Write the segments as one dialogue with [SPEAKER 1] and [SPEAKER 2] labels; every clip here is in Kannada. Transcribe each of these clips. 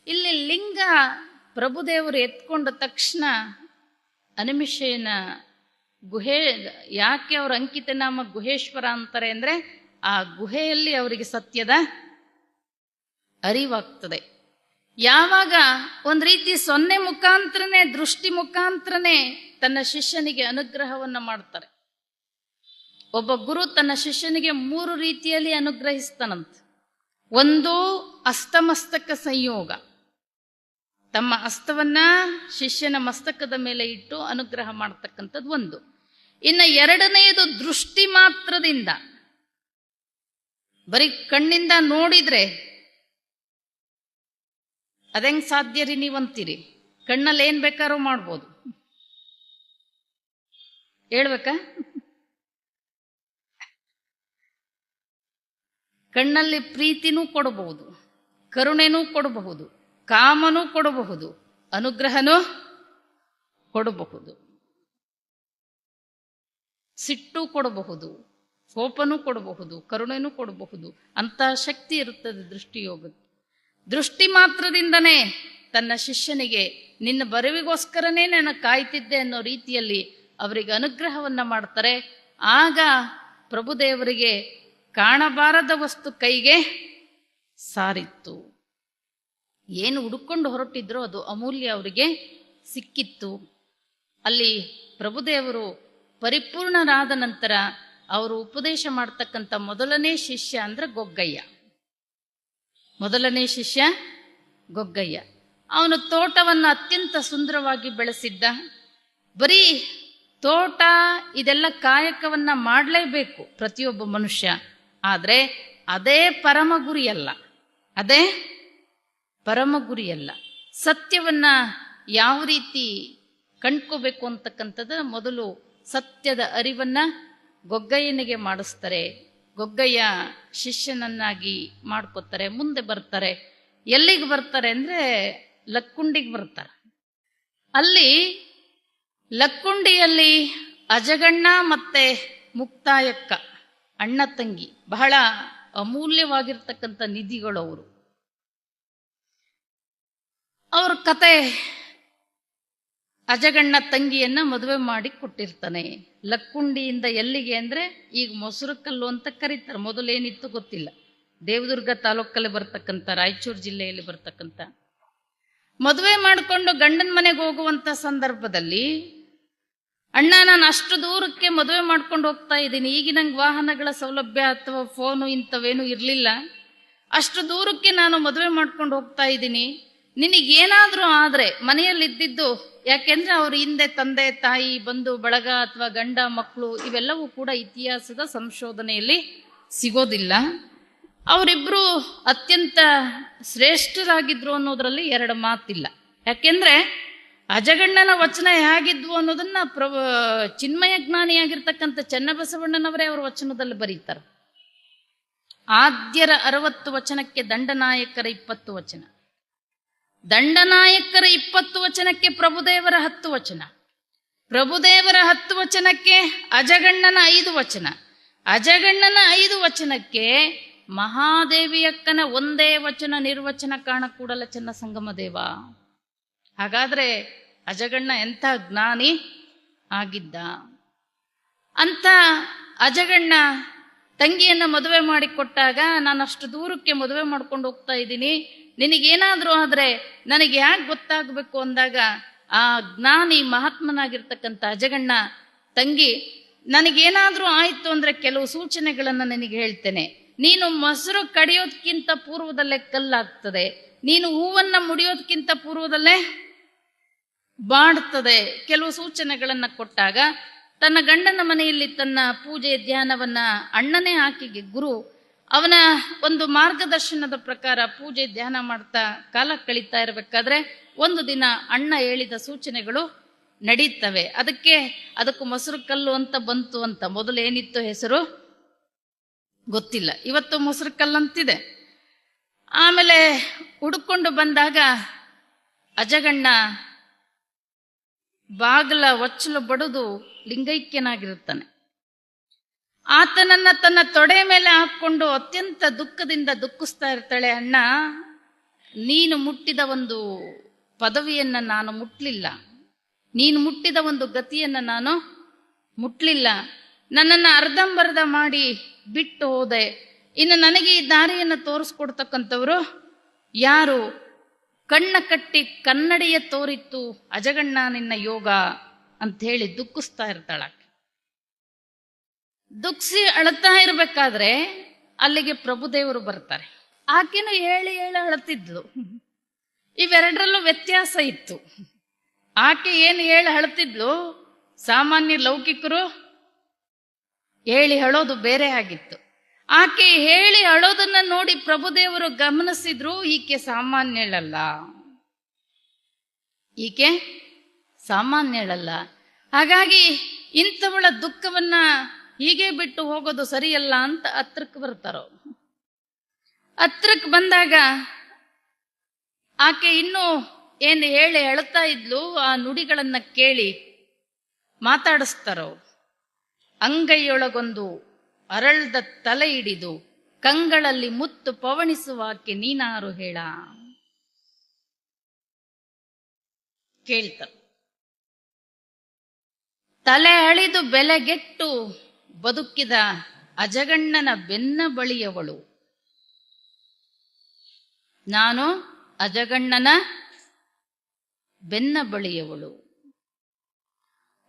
[SPEAKER 1] ಇಲ್ಲಿ ಲಿಂಗ ಪ್ರಭುದೇವರು ಎತ್ಕೊಂಡ ತಕ್ಷಣ ಅನಿಮಿಷೇನ ಗುಹೆ, ಯಾಕೆ ಅವ್ರ ಅಂಕಿತ ನಾಮ ಗುಹೇಶ್ವರ ಅಂತಾರೆ ಅಂದ್ರೆ ಆ ಗುಹೆಯಲ್ಲಿ ಅವರಿಗೆ ಸತ್ಯದ ಅರಿವಾಗ್ತದೆ. ಯಾವಾಗ ಒಂದು ರೀತಿ ಸೊನ್ನೆ ಮುಖಾಂತರನೇ, ದೃಷ್ಟಿ ಮುಖಾಂತರನೇ ತನ್ನ ಶಿಷ್ಯನಿಗೆ ಅನುಗ್ರಹವನ್ನ ಮಾಡ್ತಾರೆ. ಒಬ್ಬ ಗುರು ತನ್ನ ಶಿಷ್ಯನಿಗೆ 3 ರೀತಿಯಲ್ಲಿ ಅನುಗ್ರಹಿಸ್ತಾನಂತ. ಒಂದು ಅಸ್ತಮಸ್ತಕ ಸಂಯೋಗ, ತಮ್ಮ ಹಸ್ತವನ್ನ ಶಿಷ್ಯನ ಮಸ್ತಕದ ಮೇಲೆ ಇಟ್ಟು ಅನುಗ್ರಹ ಮಾಡ್ತಕ್ಕಂಥದ್ದು ಒಂದು. ಇನ್ನು ಎರಡನೆಯದು ದೃಷ್ಟಿ ಮಾತ್ರದಿಂದ, ಬರೀ ಕಣ್ಣಿಂದ ನೋಡಿದ್ರೆ ಅದೆಂಗ್ ಸಾಧ್ಯ ರೀ ನೀವಂತೀರಿ? ಕಣ್ಣಲ್ಲಿ ಏನ್ ಬೇಕಾದ್ರೂ ಮಾಡ್ಬೋದು, ಹೇಳ್ಬೇಕಾ? ಕಣ್ಣಲ್ಲಿ ಪ್ರೀತಿನೂ ಕೊಡಬಹುದು, ಕರುಣೆನೂ ಕೊಡಬಹುದು, ಕಾಮನೂ ಕೊಡಬಹುದು, ಅನುಗ್ರಹನೂ ಕೊಡಬಹುದು, ಸಿಟ್ಟು ಕೊಡಬಹುದು, ಕೋಪನೂ ಕೊಡಬಹುದು, ಕರುಣೆನೂ ಕೊಡಬಹುದು. ಅಂತ ಶಕ್ತಿ ಇರುತ್ತದೆ ದೃಷ್ಟಿಯೋಗಕ್ಕೆ. ದೃಷ್ಟಿ ಮಾತ್ರದಿಂದನೇ ತನ್ನ ಶಿಷ್ಯನಿಗೆ ನಿನ್ನ ಬರವಿಗೋಸ್ಕರನೇ ನಾನು ಕಾಯ್ತಿದ್ದೆ ಅನ್ನೋ ರೀತಿಯಲ್ಲಿ ಅವರಿಗೆ ಅನುಗ್ರಹವನ್ನ ಮಾಡ್ತಾರೆ. ಆಗ ಪ್ರಭುದೇವರಿಗೆ ಕಾಣಬಾರದ ವಸ್ತು ಕೈಗೆ ಸಾರಿತ್ತು. ಏನು ಹುಡುಕೊಂಡು ಹೊರಟಿದ್ರೋ ಅದು ಅಮೂಲ್ಯ ಅವರಿಗೆ ಸಿಕ್ಕಿತ್ತು. ಅಲ್ಲಿ ಪ್ರಭುದೇವರು ಪರಿಪೂರ್ಣರಾದ ನಂತರ ಅವರು ಉಪದೇಶ ಮಾಡ್ತಕ್ಕಂಥ ಮೊದಲನೇ ಶಿಷ್ಯ ಅಂದ್ರೆ ಗೊಗ್ಗಯ್ಯ. ಮೊದಲನೇ ಶಿಷ್ಯ ಗೊಗ್ಗಯ್ಯ. ಅವನು ತೋಟವನ್ನು ಅತ್ಯಂತ ಸುಂದರವಾಗಿ ಬೆಳೆಸಿದ್ದ. ಬರೀ ತೋಟ ಇದೆಲ್ಲ ಕಾಯಕವನ್ನ ಮಾಡಲೇಬೇಕು ಪ್ರತಿಯೊಬ್ಬ ಮನುಷ್ಯ. ಆದರೆ ಅದೇ ಪರಮ ಗುರಿಯಲ್ಲ, ಅದೇ ಪರಮ ಗುರಿಯಲ್ಲ. ಸತ್ಯವನ್ನ ಯಾವ ರೀತಿ ಕಂಡ್ಕೋಬೇಕು ಅಂತಕ್ಕಂಥದ್ದು ಮೊದಲು ಸತ್ಯದ ಅರಿವನ್ನ ಗೊಗ್ಗಯ್ಯನಿಗೆ ಮಾಡಿಸ್ತಾರೆ. ಗೊಗ್ಗಯ್ಯ ಶಿಷ್ಯನನ್ನಾಗಿ ಮಾಡ್ಕೋತಾರೆ. ಮುಂದೆ ಬರ್ತಾರೆ. ಎಲ್ಲಿಗೆ ಬರ್ತಾರೆ ಅಂದ್ರೆ ಲಕ್ಕುಂಡಿಗೆ ಬರ್ತಾರೆ. ಅಲ್ಲಿ ಲಕ್ಕುಂಡಿಯಲ್ಲಿ ಅಜಗಣ್ಣ ಮತ್ತೆ ಮುಕ್ತಾಯಕ್ಕ ಅಣ್ಣ ತಂಗಿ, ಬಹಳ ಅಮೂಲ್ಯವಾಗಿರ್ತಕ್ಕಂಥ ನಿಧಿಗಳು ಅವರು. ಅವ್ರ ಕತೆ, ಅಜಗಣ್ಣ ತಂಗಿಯನ್ನ ಮದುವೆ ಮಾಡಿ ಕೊಟ್ಟಿರ್ತಾನೆ. ಲಕ್ಕುಂಡಿಯಿಂದ ಎಲ್ಲಿಗೆ ಅಂದ್ರೆ ಈಗ ಮೊಸರುಕಲ್ಲು ಅಂತ ಕರೀತಾರೆ. ಮೊದಲೇನಿತ್ತು ಗೊತ್ತಿಲ್ಲ. ದೇವದುರ್ಗ ತಾಲೂಕಲ್ಲಿ ಬರ್ತಕ್ಕಂಥ, ರಾಯಚೂರು ಜಿಲ್ಲೆಯಲ್ಲಿ ಬರ್ತಕ್ಕಂಥ. ಮದುವೆ ಮಾಡಿಕೊಂಡು ಗಂಡನ ಮನೆಗೆ ಹೋಗುವಂತ ಸಂದರ್ಭದಲ್ಲಿ, ಅಣ್ಣ ನಾನು ಅಷ್ಟು ದೂರಕ್ಕೆ ಮದುವೆ ಮಾಡ್ಕೊಂಡು ಹೋಗ್ತಾ ಇದ್ದೀನಿ, ಈಗಿನಂಗೆ ವಾಹನಗಳ ಸೌಲಭ್ಯ ಅಥವಾ ಫೋನು ಇಂಥವೇನು ಇರಲಿಲ್ಲ, ಅಷ್ಟು ದೂರಕ್ಕೆ ನಾನು ಮದುವೆ ಮಾಡ್ಕೊಂಡು ಹೋಗ್ತಾ ಇದ್ದೀನಿ, ನಿನಗೇನಾದ್ರೂ ಆದ್ರೆ ಮನೆಯಲ್ಲಿದ್ದಿದ್ದು, ಯಾಕೆಂದ್ರೆ ಅವ್ರ ಹಿಂದೆ ತಂದೆ ತಾಯಿ ಬಂಧು ಬಳಗ ಅಥವಾ ಗಂಡ ಮಕ್ಕಳು ಇವೆಲ್ಲವೂ ಕೂಡ ಇತಿಹಾಸದ ಸಂಶೋಧನೆಯಲ್ಲಿ ಸಿಗೋದಿಲ್ಲ. ಅವರಿಬ್ರು ಅತ್ಯಂತ ಶ್ರೇಷ್ಠರಾಗಿದ್ರು ಅನ್ನೋದ್ರಲ್ಲಿ 2 ಮಾತಿಲ್ಲ. ಯಾಕೆಂದ್ರೆ ಅಜಗಣ್ಣನ ವಚನ ಹೇಗಿದ್ವು ಅನ್ನೋದನ್ನ ಚಿನ್ಮಯ ಜ್ಞಾನಿಯಾಗಿರ್ತಕ್ಕಂಥ ಚನ್ನಬಸವಣ್ಣನವರೇ ಅವರ ವಚನದಲ್ಲಿ ಬರೀತಾರೆ. ಆದ್ಯರ 60 ವಚನಕ್ಕೆ ದಂಡನಾಯಕರ 20 ವಚನ, ದಂಡನಾಯಕರ 20 ವಚನಕ್ಕೆ ಪ್ರಭುದೇವರ 10 ವಚನ, ಪ್ರಭುದೇವರ 10 ವಚನಕ್ಕೆ ಅಜಗಣ್ಣನ 5 ವಚನ, ಅಜಗಣ್ಣನ 5 ವಚನಕ್ಕೆ ಮಹಾದೇವಿಯಕ್ಕನ 1 ವಚನ ನಿರ್ವಚನ ಕಾಣ ಕೂಡಲ ಚೆನ್ನ ಸಂಗಮ ದೇವ. ಹಾಗಾದ್ರೆ ಅಜಗಣ್ಣ ಎಂಥ ಜ್ಞಾನಿ ಆಗಿದ್ದ. ಅಂತ ಅಜಗಣ್ಣ ತಂಗಿಯನ್ನ ಮದುವೆ ಮಾಡಿಕೊಟ್ಟಾಗ, ನಾನು ಅಷ್ಟು ದೂರಕ್ಕೆ ಮದುವೆ ಮಾಡ್ಕೊಂಡು ಹೋಗ್ತಾ ಇದ್ದೀನಿ, ನಿನಗೇನಾದ್ರೂ ಆದ್ರೆ ನನಗೆ ಯಾಕೆ ಗೊತ್ತಾಗಬೇಕು ಅಂದಾಗ, ಆ ಜ್ಞಾನಿ ಮಹಾತ್ಮನಾಗಿರ್ತಕ್ಕಂಥ ಅಜಗಣ್ಣ, ತಂಗಿ ನನಗೇನಾದ್ರೂ ಆಯ್ತು ಅಂದ್ರೆ ಕೆಲವು ಸೂಚನೆಗಳನ್ನ ನನಗೆ ಹೇಳ್ತೇನೆ. ನೀನು ಮೊಸರು ಕಡಿಯೋದಕ್ಕಿಂತ ಪೂರ್ವದಲ್ಲೇ ಕಲ್ಲಾಗ್ತದೆ, ನೀನು ಹೂವನ್ನ ಮುಡಿಯೋದಕ್ಕಿಂತ ಪೂರ್ವದಲ್ಲೇ ಬಾಡ್ತದೆ. ಕೆಲವು ಸೂಚನೆಗಳನ್ನ ಕೊಟ್ಟಾಗ ತನ್ನ ಗಂಡನ ಮನೆಯಲ್ಲಿ ತನ್ನ ಪೂಜೆ ಧ್ಯಾನವನ್ನ ಅಣ್ಣನೇ ಆಕೆಗೆ ಗುರು, ಅವನ ಒಂದು ಮಾರ್ಗದರ್ಶನದ ಪ್ರಕಾರ ಪೂಜೆ ಧ್ಯಾನ ಮಾಡ್ತಾ ಕಾಲ ಕಳೀತಾ ಇರಬೇಕಾದ್ರೆ ಒಂದು ದಿನ ಅಣ್ಣ ಹೇಳಿದ ಸೂಚನೆಗಳು ನಡೀತವೆ. ಅದಕ್ಕೂ ಮೊಸರು ಕಲ್ಲು ಅಂತ ಬಂತು ಅಂತ. ಮೊದಲು ಏನಿತ್ತು ಹೆಸರು ಗೊತ್ತಿಲ್ಲ, ಇವತ್ತು ಮೊಸರು ಕಲ್ಲಂತಿದೆ. ಆಮೇಲೆ ಹುಡುಕೊಂಡು ಬಂದಾಗ ಅಜಗಣ್ಣ ಬಾಗಲ ಒಚ್ಚಲು ಬಡಿದು ಲಿಂಗೈಕ್ಯನಾಗಿರುತ್ತಾನೆ. ಆತನನ್ನ ತನ್ನ ತೊಡೆ ಮೇಲೆ ಹಾಕೊಂಡು ಅತ್ಯಂತ ದುಃಖದಿಂದ ದುಃಖಿಸ್ತಾ ಇರ್ತಾಳೆ. ಅಣ್ಣ ನೀನು ಮುಟ್ಟಿದ ಒಂದು ಪದವಿಯನ್ನು ನಾನು ಮುಟ್ಲಿಲ್ಲ, ನೀನು ಮುಟ್ಟಿದ ಒಂದು ಗತಿಯನ್ನು ನಾನು ಮುಟ್ಲಿಲ್ಲ, ನನ್ನನ್ನು ಅರ್ಧಂಬರ್ಧ ಮಾಡಿ ಬಿಟ್ಟು ಹೋದೆ. ಇನ್ನು ನನಗೆ ಈ ದಾರಿಯನ್ನು ತೋರಿಸ್ಕೊಡ್ತಕ್ಕಂಥವ್ರು ಯಾರು? ಕಣ್ಣ ಕಟ್ಟಿ ಕನ್ನಡಿಯ ತೋರಿತ್ತು ಅಜಗಣ್ಣ ನಿನ್ನ ಯೋಗ ಅಂತ ಹೇಳಿ ದುಃಖಿಸ್ತಾ ಇರ್ತಾಳೆ. ದುಃಖಿಸಿ ಅಳ್ತಾ ಇರ್ಬೇಕಾದ್ರೆ ಅಲ್ಲಿಗೆ ಪ್ರಭುದೇವರು ಬರ್ತಾರೆ. ಆಕೆನು ಹೇಳಿ ಅಳತಿದ್ಲು. ಇವೆರಡರಲ್ಲೂ ವ್ಯತ್ಯಾಸ ಇತ್ತು. ಆಕೆ ಏನು ಹೇಳಿ ಅಳ್ತಿದ್ಲು, ಸಾಮಾನ್ಯ ಲೌಕಿಕರು ಹೇಳಿ ಅಳೋದು ಬೇರೆ ಆಗಿತ್ತು. ಆಕೆ ಹೇಳಿ ಅಳೋದನ್ನ ನೋಡಿ ಪ್ರಭುದೇವರು ಗಮನಿಸಿದ್ರು, ಈಕೆ ಸಾಮಾನ್ಯಳಲ್ಲ, ಈಕೆ ಸಾಮಾನ್ಯಳಲ್ಲ. ಹಾಗಾಗಿ ಇಂಥವಳ ದುಃಖವನ್ನ ಹೀಗೆ ಬಿಟ್ಟು ಹೋಗೋದು ಸರಿಯಲ್ಲ ಅಂತ ಹತ್ರಕ್ಕೆ ಬರ್ತಾರೋ. ಹತ್ರಕ್ಕೆ ಬಂದಾಗ ಆಕೆ ಇನ್ನೂ ಏನು ಹೇಳಿ ಅಳ್ತಾ ಇದ್ಲು, ಆ ನುಡಿಗಳನ್ನ ಕೇಳಿ ಮಾತಾಡಿಸ್ತಾರೋ. ಅಂಗೈಯೊಳಗೊಂದು ಅರಳ್ದ ತಲೆ ಹಿಡಿದು ಕಂಗಳಲ್ಲಿ ಮುತ್ತು ಪವಣಿಸುವಾಕೆ ನೀನಾರು ಹೇಳ ಕೇಳ್ತ. ತಲೆ ಅಳಿದು ಬೆಲೆಗೆಟ್ಟು ಬದುಕಿದ ಅಜಗಣ್ಣನ ಬೆನ್ನ ಬಳಿಯವಳು ನಾನು, ಅಜಗಣ್ಣನ ಬೆನ್ನ ಬಳಿಯವಳು.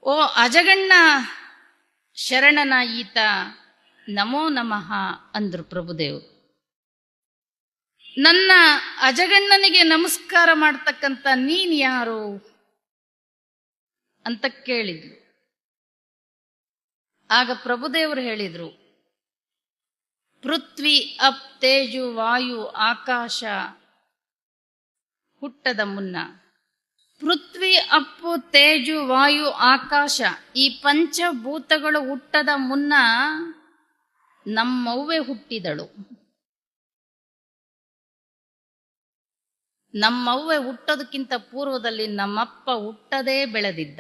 [SPEAKER 1] ಓ ಅಜಗಣ್ಣ ಶರಣನ ಈತ ನಮೋ ನಮಃ ಅಂದ್ರು ಪ್ರಭುದೇವರು. ನನ್ನ ಅಜಗಣ್ಣನಿಗೆ ನಮಸ್ಕಾರ ಮಾಡ್ತಕ್ಕಂಥ ನೀನ್ ಯಾರು ಅಂತ ಕೇಳಿದ್ಲು. ಆಗ ಪ್ರಭುದೇವರು ಹೇಳಿದ್ರು, ಪೃಥ್ವಿ ಅಪ್ ತೇಜು ವಾಯು ಆಕಾಶ ಹುಟ್ಟದ ಮುನ್ನ, ಪೃಥ್ವಿ ಅಪ್ಪು ತೇಜು ವಾಯು ಆಕಾಶ ಈ ಪಂಚಭೂತಗಳು ಹುಟ್ಟದ ಮುನ್ನ ನಮ್ಮವ್ವೆ ಹುಟ್ಟಿದಳು. ನಮ್ಮವ್ವೆ ಹುಟ್ಟೋದಕ್ಕಿಂತ ಪೂರ್ವದಲ್ಲಿ ನಮ್ಮಪ್ಪ ಹುಟ್ಟದೇ ಬೆಳೆದಿದ್ದ.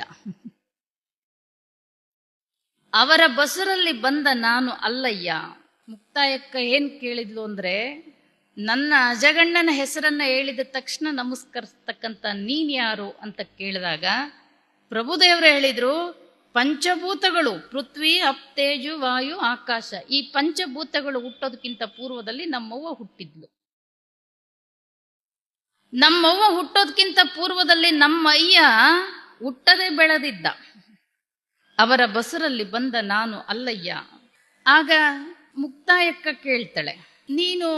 [SPEAKER 1] ಅವರ ಬಸರಲ್ಲಿ ಬಂದ ನಾನು ಅಲ್ಲಯ್ಯ. ಮುಕ್ತಾಯಕ್ಕ ಏನ್ ಕೇಳಿದ್ಲು ಅಂದ್ರೆ, ನನ್ನ ಅಜಗಣ್ಣನ ಹೆಸರನ್ನ ಹೇಳಿದ ತಕ್ಷಣ ನಮಸ್ಕರಿಸ್ತಕ್ಕಂಥ ನೀನ್ ಯಾರು ಅಂತ ಕೇಳಿದಾಗ ಪ್ರಭುದೇವರು ಹೇಳಿದ್ರು, ಪಂಚಭೂತಗಳು ಪೃಥ್ವಿ ಅಪ್ ತೇಜು ವಾಯು ಆಕಾಶ ಈ ಪಂಚಭೂತಗಳು ಹುಟ್ಟೋದಕ್ಕಿಂತ ಪೂರ್ವದಲ್ಲಿ ನಮ್ಮವ್ವ ಹುಟ್ಟಿದ್ಲು. ನಮ್ಮವ್ವ ಹುಟ್ಟೋದಕ್ಕಿಂತ ಪೂರ್ವದಲ್ಲಿ ನಮ್ಮ ಅಯ್ಯ ಹುಟ್ಟದೆ ಬೆಳೆದಿದ್ದ. ಅವರ ಬಸರಲ್ಲಿ ಬಂದ ನಾನು ಅಲ್ಲಯ್ಯ. ಆಗ ಮುಕ್ತಾಯಕ್ಕ ಕೇಳ್ತಾಳೆ, ನೀನು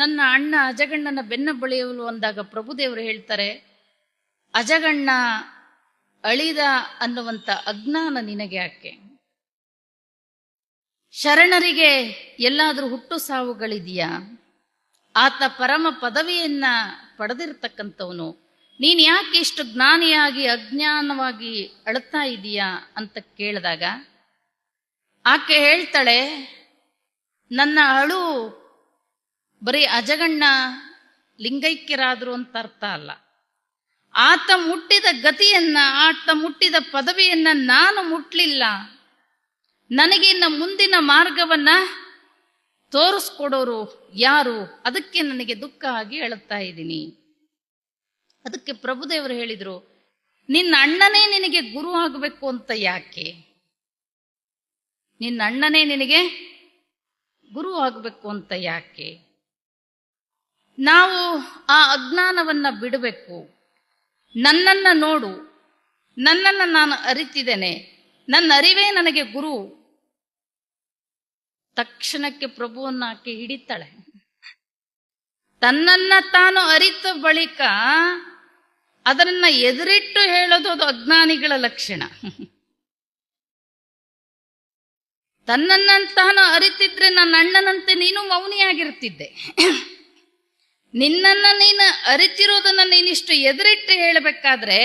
[SPEAKER 1] ನನ್ನ ಅಣ್ಣ ಅಜಗಣ್ಣನ ಬೆನ್ನ ಬಳಿಯವಳು ಅಂದಾಗ ಪ್ರಭುದೇವರು ಹೇಳ್ತಾರೆ, ಅಜಗಣ್ಣ ಅಳಿದ ಅನ್ನುವಂಥ ಅಜ್ಞಾನ ನಿನಗೆ ಯಾಕೆ? ಶರಣರಿಗೆ ಎಲ್ಲಾದ್ರೂ ಹುಟ್ಟು ಸಾವುಗಳಿದೆಯಾ? ಆತ ಪರಮ ಪದವಿಯನ್ನ ಪಡೆದಿರ್ತಕ್ಕಂಥವನು, ನೀನ್ ಯಾಕೆ ಇಷ್ಟು ಜ್ಞಾನಿಯಾಗಿ ಅಜ್ಞಾನವಾಗಿ ಅಳ್ತಾ ಇದೀಯಾ ಅಂತ ಕೇಳಿದಾಗ ಆಕೆ ಹೇಳ್ತಾಳೆ, ನನ್ನ ಅಳು ಬರೀ ಅಜಗಣ್ಣ ಲಿಂಗೈಕ್ಯರಾದ್ರು ಅಂತ ಅರ್ಥ ಅಲ್ಲ. ಆತ ಮುಟ್ಟಿದ ಗತಿಯನ್ನ, ಆತ ಮುಟ್ಟಿದ ಪದವಿಯನ್ನ ನಾನು ಮುಟ್ಲಿಲ್ಲ. ನನಗಿನ್ನ ಮುಂದಿನ ಮಾರ್ಗವನ್ನ ತೋರಿಸ್ಕೊಡೋರು ಯಾರು? ಅದಕ್ಕೆ ನನಗೆ ದುಃಖ ಆಗಿ ಅಳುತ್ತಾ ಇದ್ದೀನಿ. ಅದಕ್ಕೆ ಪ್ರಭುದೇವರು ಹೇಳಿದ್ರು, ನಿನ್ನ ಅಣ್ಣನೇ ನಿನಗೆ ಗುರು ಆಗಬೇಕು ಅಂತ ಯಾಕೆ? ನಿನ್ನ ಅಣ್ಣನೇ ನಿನಗೆ ಗುರು ಆಗಬೇಕು ಅಂತ ಯಾಕೆ? ನಾವು ಆ ಅಜ್ಞಾನವನ್ನ ಬಿಡಬೇಕು. ನನ್ನನ್ನ ನೋಡು, ನನ್ನನ್ನು ನಾನು ಅರಿತಿದ್ದೇನೆ, ನನ್ನ ಅರಿವೇ ನನಗೆ ಗುರು. ತಕ್ಷಣಕ್ಕೆ ಪ್ರಭುವನ್ನ ಆಕೆ ಹಿಡಿತಾಳೆ. ತನ್ನನ್ನ ತಾನು ಅರಿತ ಬಳಿಕ ಅದನ್ನ ಎದುರಿಟ್ಟು ಹೇಳೋದು ಅದು ಅಜ್ಞಾನಿಗಳ ಲಕ್ಷಣ. ತನ್ನನ್ನ ತಾನು ಅರಿತಿದ್ರೆ ನನ್ನ ಅಣ್ಣನಂತೆ ನೀನು ಮೌನಿಯಾಗಿರ್ತಿದ್ದೆ. ನಿನ್ನನ್ನ ನೀನು ಅರಿತಿರೋದನ್ನ ನೀನಿಷ್ಟು ಎದುರಿಟ್ಟು ಹೇಳಬೇಕಾದ್ರೆ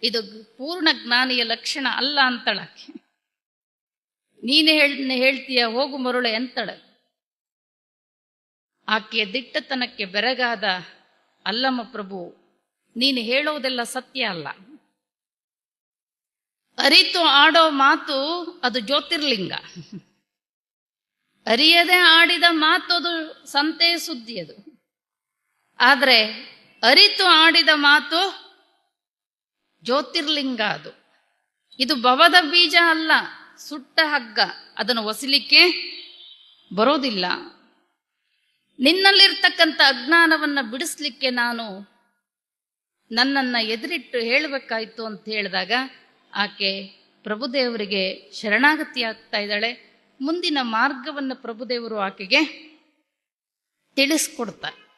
[SPEAKER 1] ಇದು ಪೂರ್ಣ ಜ್ಞಾನಿಯ ಲಕ್ಷಣ ಅಲ್ಲ ಅಂತಳಕ್ಕೆ. ನೀನೇ ಹೇಳ್ತೀಯ ಹೋಗು ಮರುಳೆ ಅಂತಳ. ಆಕೆಯ ದಿಟ್ಟತನಕ್ಕೆ ಬೆರಗಾದ ಅಲ್ಲಮ್ಮ ಪ್ರಭು, ನೀನು ಹೇಳೋದೆಲ್ಲ ಸತ್ಯ ಅಲ್ಲ. ಅರಿತು ಆಡೋ ಮಾತು ಅದು ಜ್ಯೋತಿರ್ಲಿಂಗ, ಅರಿಯದೆ ಆಡಿದ ಮಾತು ಅದು ಸಂತೆ ಸುದ್ದಿ ಅದು. ಆದರೆ ಅರಿತು ಆಡಿದ ಮಾತು ಜ್ಯೋತಿರ್ಲಿಂಗ. ಅದು ಇದು ಭವದ ಬೀಜ ಅಲ್ಲ, ಸುಟ್ಟ ಹಗ್ಗ. ಅದನ್ನು ಒಸಲಿಕ್ಕೆ ಬರೋದಿಲ್ಲ. ನಿನ್ನಲ್ಲಿರ್ತಕ್ಕಂಥ ಅಜ್ಞಾನವನ್ನು ಬಿಡಿಸ್ಲಿಕ್ಕೆ ನಾನು ನನ್ನನ್ನು ಎದುರಿಟ್ಟು ಹೇಳಬೇಕಾಯ್ತು ಅಂತ ಹೇಳಿದಾಗ ಆಕೆ ಪ್ರಭುದೇವರಿಗೆ ಶರಣಾಗತಿ ಆಗ್ತಾ ಇದ್ದಾಳೆ. ಮುಂದಿನ ಮಾರ್ಗವನ್ನು ಪ್ರಭುದೇವರು ಆಕೆಗೆ ತಿಳಿಸ್ಕೊಡ್ತಾರೆ.